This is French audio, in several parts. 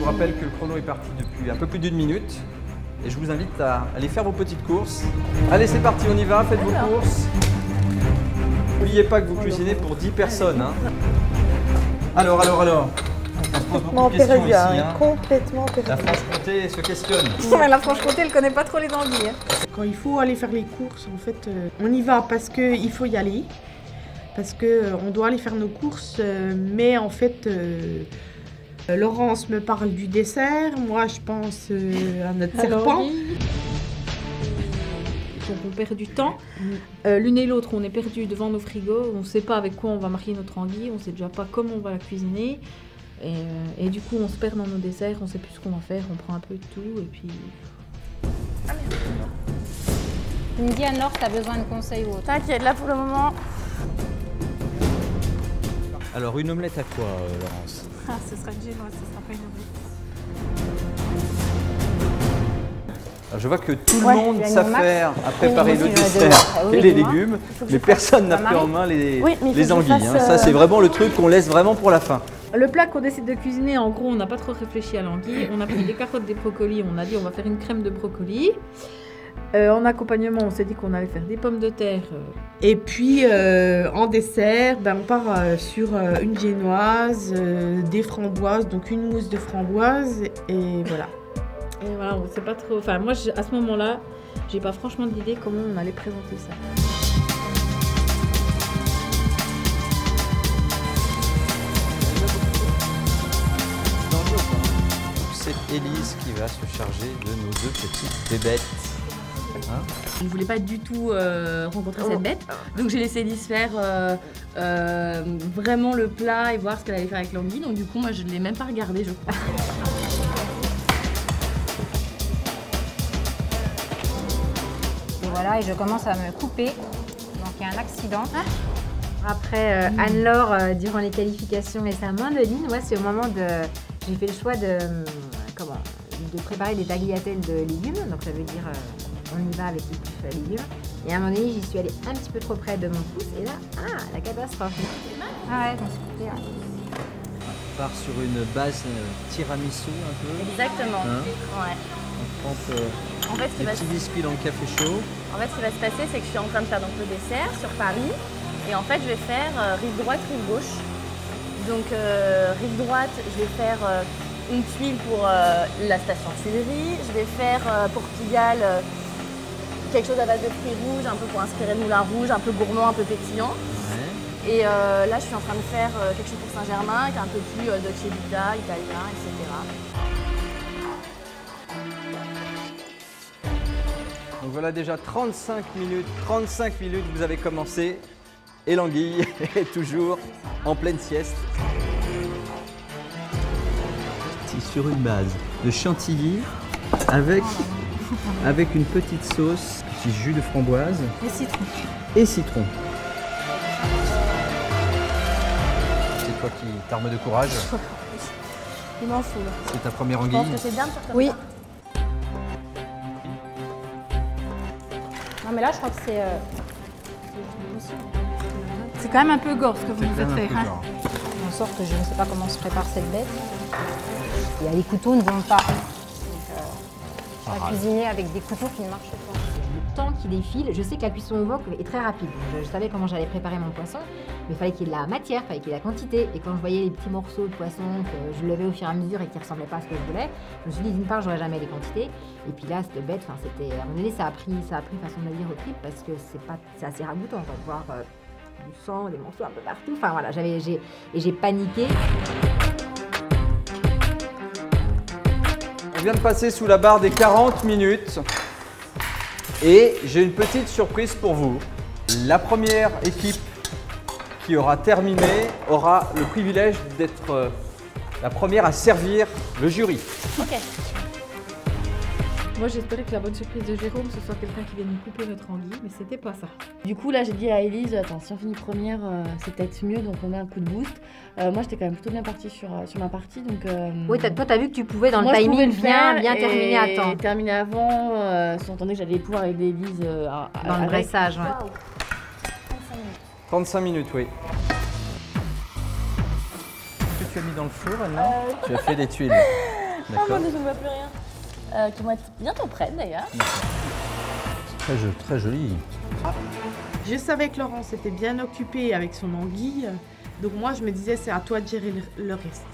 vous rappelle que le chrono est parti depuis un peu plus d'1 minute. Et je vous invite à aller faire vos petites courses. Allez, c'est parti, on y va, faites vos courses. N'oubliez pas que vous cuisinez pour 10 personnes. Hein. Alors. Complètement perdu, hein. Complètement perdu. La Franche-Comté se questionne. Mais la Franche-Comté, elle connaît pas trop les anguilles. Hein. Quand il faut aller faire les courses, en fait, on y va parce qu'il faut y aller. Parce qu'on doit aller faire nos courses, mais en fait, Laurence me parle du dessert, moi je pense à notre serpent. Donc on perd du temps. L'une et l'autre, on est perdu devant nos frigos. On ne sait pas avec quoi on va marier notre anguille. On ne sait déjà pas comment on va la cuisiner. Et du coup, on se perd dans nos desserts. On ne sait plus ce qu'on va faire. On prend un peu de tout et puis... Tu me dis alors, tu as besoin de conseils ou autre? T'inquiète, là pour le moment... Alors, une omelette à quoi, Laurence? Ah, ce sera une génoise, ce sera pas une omelette. Alors, je vois que tout le monde s'affaire à préparer le dessert et les légumes, mais personne n'a pris en main les anguilles. Hein. Ça, c'est vraiment le truc qu'on laisse vraiment pour la fin. Le plat qu'on décide de cuisiner, en gros, on n'a pas trop réfléchi à l'anguille. On a pris des carottes, des brocolis. On a dit on va faire une crème de brocoli. En accompagnement, on s'est dit qu'on allait faire des pommes de terre. Et puis en dessert, on part sur une génoise, des framboises, donc une mousse de framboise et voilà. Et voilà, on sait pas trop. Enfin, moi, à ce moment-là, j'ai pas franchement d'idée comment on allait présenter ça. C'est Élise qui va se charger de nos 2 petites bébêtes. Hein, je ne voulais pas du tout rencontrer cette bête, donc j'ai laissé Élise faire vraiment le plat et voir ce qu'elle allait faire avec l'anguille. Donc du coup, moi, je ne l'ai même pas regardé, je crois. Et voilà, et je commence à me couper. Donc il y a un accident. Après Anne-Laure, durant les qualifications, et sa main de ligne, moi, c'est au moment de... J'ai fait le choix de préparer des tagliatelles de légumes, donc ça veut dire on y va avec les petits légumes. Et à un moment donné, j'y suis allée un petit peu trop près de mon pouce et là, la catastrophe. Ah ouais, je me suis coupée, ouais. On part sur une base tiramisu un peu. Exactement. Hein, ouais. on trempe des petits biscuits dans le café chaud. En fait, ce qui va se passer, c'est que je suis en train de faire donc le dessert sur Paris. Et en fait, je vais faire rive droite, rive gauche. Donc, rive droite, je vais faire une tuile pour la station Tuileries. Je vais faire pour Pigalle quelque chose à base de fruits rouges, un peu pour inspirer le moulin rouge, un peu gourmand, un peu pétillant. Ouais. Et là, je suis en train de faire quelque chose pour Saint-Germain, qui est un peu plus dolce vita, italien, etc. Donc voilà déjà 35 minutes, vous avez commencé. Et l'anguille est toujours en pleine sieste. Sur une base de chantilly avec une petite sauce, petit jus de framboise et citron. C'est toi qui t'armes de courage. Il m'en fout. C'est ta première anguille. Je pense que c'est bien de faire comme oui. ça. Non mais là je crois que c'est... C'est quand même un peu gore ce que vous nous faites faire. Hein. En sorte que je ne sais pas comment se prépare cette bête. Et les couteaux ne vont pas. Donc, je vais cuisiner avec des couteaux qui ne marchent pas. Le temps qui défile, je sais que la cuisson au wok est très rapide. Je savais comment j'allais préparer mon poisson, mais il fallait qu'il y ait de la matière, il fallait qu'il y ait de la quantité. Et quand je voyais les petits morceaux de poisson que je levais au fur et à mesure et qui ne ressemblaient pas à ce que je voulais, je me suis dit d'une part, j'aurais jamais les quantités. Et puis là, cette bête, c'était, à un moment donné, ça a pris façon de dire au trip parce que c'est assez ragoûtant de voir du sang, des morceaux un peu partout. Enfin voilà, j'ai paniqué. On vient de passer sous la barre des 40 minutes et j'ai une petite surprise pour vous. La première équipe qui aura terminé aura le privilège d'être la première à servir le jury. Ok. Moi j'espérais que la bonne surprise de Jérôme ce soit quelqu'un qui vienne nous couper notre anguille, mais c'était pas ça. Du coup là j'ai dit à Élise, attends, si on finit première c'est peut-être mieux, donc on met un coup de boost. Moi j'étais quand même plutôt bien partie sur ma partie, donc... Oui, toi t'as vu que tu pouvais dans le timing bien terminer à temps. Terminer avant, s'entendait que j'allais pouvoir aider Élise dans le dressage. Ouais. 35 minutes, oui. Qu'est-ce que tu as mis dans le four, Anna? Tu as fait des tuiles. Ah, moi, je ne vois plus rien. Qui vont être bientôt prêtes d'ailleurs. Très joli. Je savais que Laurence était bien occupée avec son anguille, donc moi je me disais c'est à toi de gérer le reste.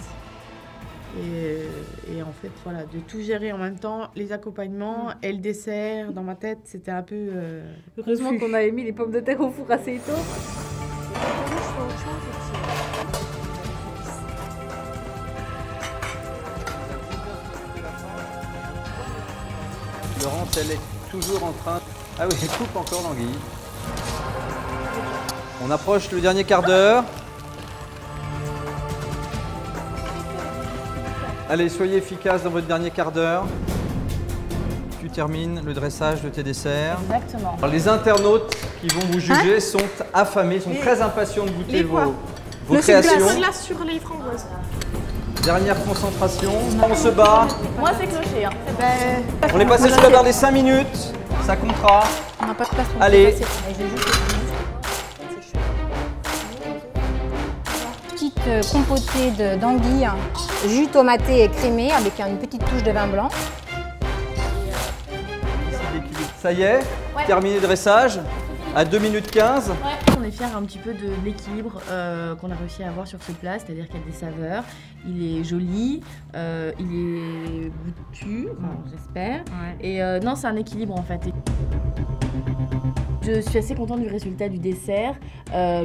Et en fait voilà, de tout gérer en même temps, les accompagnements et le dessert, dans ma tête c'était un peu... Heureusement confus. qu'on avait mis les pommes de terre au four assez tôt. Laurence, elle est toujours en train... Ah oui, elle coupe encore l'anguille. On approche le dernier quart d'heure. Allez, soyez efficace dans votre dernier quart d'heure. Tu termines le dressage de tes desserts. Exactement. Alors, les internautes qui vont vous juger sont affamés, sont très impatients de goûter les quoi vos créations. Glace sur les framboises. Dernière concentration, on se bat. Moi, c'est clocher. Hein. Ben, On est passé sous la barre des 5 minutes. Ça comptera. On n'a pas de place pour Allez. Petite compotée d'anguilles, jus tomaté et crémé avec une petite touche de vin blanc. Ça y est, terminé le dressage à 2 minutes 15. On est fiers un petit peu de l'équilibre qu'on a réussi à avoir sur ce plat, c'est-à-dire qu'il y a des saveurs, il est joli, il est goûtu, j'espère. Et non, c'est un équilibre en fait. Je suis assez contente du résultat du dessert.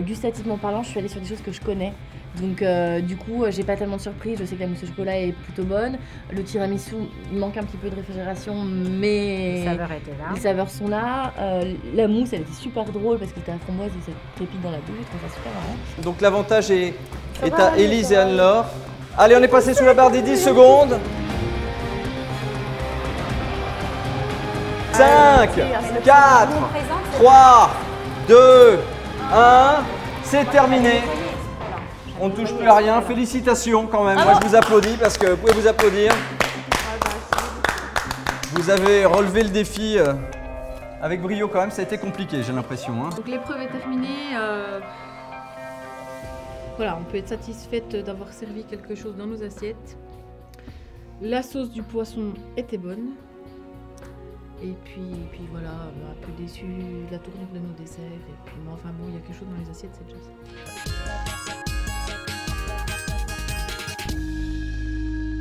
Gustativement parlant, je suis allée sur des choses que je connais. Donc du coup, j'ai pas tellement de surprise. Je sais que la mousse au chocolat est plutôt bonne. Le tiramisu, il manque un petit peu de réfrigération, mais Les saveurs étaient là. les saveurs sont là. La mousse, elle était super drôle parce que c'était à la framboise et ça crépite dans la bouche. Je trouve ça super marrant. Donc l'avantage est à Élise et Anne-Laure. Allez, on est passé sous la barre des 10 secondes. 5, 4, 3, 2, 1. C'est terminé. On ne touche plus à rien. Félicitations quand même. Moi, je vous applaudis parce que vous pouvez vous applaudir. Vous avez relevé le défi avec brio quand même. Ça a été compliqué, j'ai l'impression. Hein. Donc l'épreuve est terminée. Voilà, on peut être satisfaite d'avoir servi quelque chose dans nos assiettes. La sauce du poisson était bonne. Et puis voilà, un peu déçu de la tournure de nos desserts. Et puis, mais enfin bon, il y a quelque chose dans les assiettes, c'est déjà ça.